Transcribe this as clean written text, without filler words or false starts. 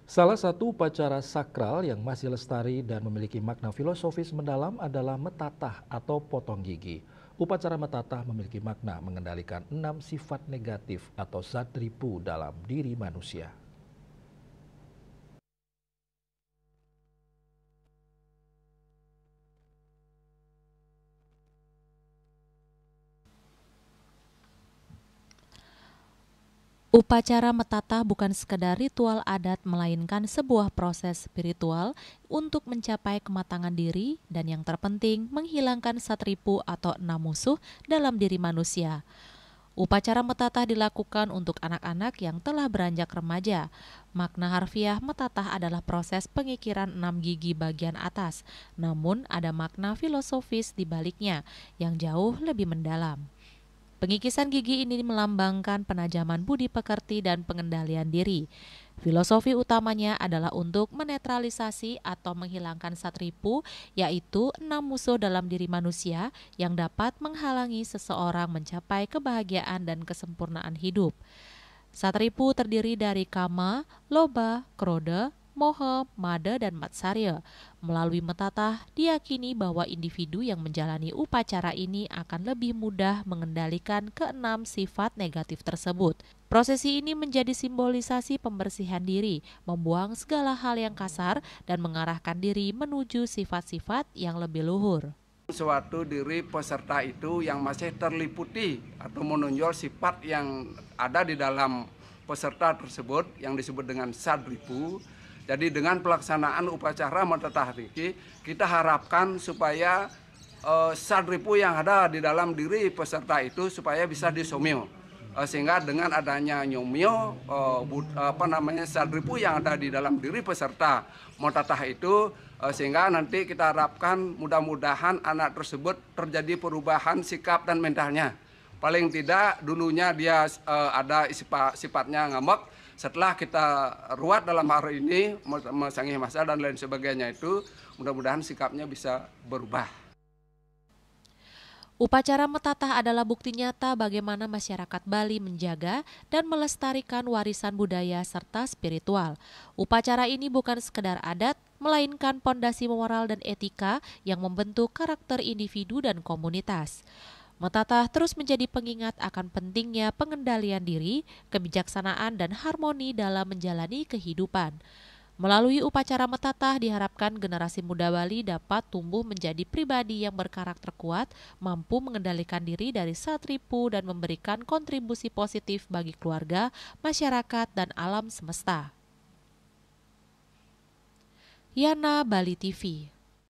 Salah satu upacara sakral yang masih lestari dan memiliki makna filosofis mendalam adalah metatah atau potong gigi. Upacara metatah memiliki makna mengendalikan 6 sifat negatif atau zat ripu dalam diri manusia. Upacara metatah bukan sekedar ritual adat, melainkan sebuah proses spiritual untuk mencapai kematangan diri dan yang terpenting menghilangkan satripu atau 6 musuh dalam diri manusia. Upacara metatah dilakukan untuk anak-anak yang telah beranjak remaja. Makna harfiah metatah adalah proses pengikiran 6 gigi bagian atas, namun ada makna filosofis di baliknya yang jauh lebih mendalam. Pengikisan gigi ini melambangkan penajaman budi pekerti dan pengendalian diri. Filosofi utamanya adalah untuk menetralisasi atau menghilangkan satripu, yaitu 6 musuh dalam diri manusia yang dapat menghalangi seseorang mencapai kebahagiaan dan kesempurnaan hidup. Satripu terdiri dari kama, loba, kroda, moha, mada, dan matsarya. Melalui metatah, diyakini bahwa individu yang menjalani upacara ini akan lebih mudah mengendalikan keenam sifat negatif tersebut. Prosesi ini menjadi simbolisasi pembersihan diri, membuang segala hal yang kasar, dan mengarahkan diri menuju sifat-sifat yang lebih luhur. Suatu diri peserta itu yang masih terliputi atau menonjol sifat yang ada di dalam peserta tersebut yang disebut dengan sadripu. Jadi dengan pelaksanaan upacara metatah niki, kita harapkan supaya sadripu yang ada di dalam diri peserta itu supaya bisa disomyo. Sehingga dengan adanya nyomyo sadripu yang ada di dalam diri peserta metatah itu, sehingga nanti kita harapkan mudah-mudahan anak tersebut terjadi perubahan sikap dan mentalnya. Paling tidak dulunya dia ada sifatnya ngambek, setelah kita ruat dalam hari ini mesangih masa dan lain sebagainya itu, mudah-mudahan sikapnya bisa berubah. Upacara metatah adalah bukti nyata bagaimana masyarakat Bali menjaga dan melestarikan warisan budaya serta spiritual. Upacara ini bukan sekedar adat, melainkan pondasi moral dan etika yang membentuk karakter individu dan komunitas. Metatah terus menjadi pengingat akan pentingnya pengendalian diri, kebijaksanaan, dan harmoni dalam menjalani kehidupan. Melalui upacara metatah diharapkan generasi muda Bali dapat tumbuh menjadi pribadi yang berkarakter kuat, mampu mengendalikan diri dari satripu dan memberikan kontribusi positif bagi keluarga, masyarakat, dan alam semesta. Yana, Bali TV.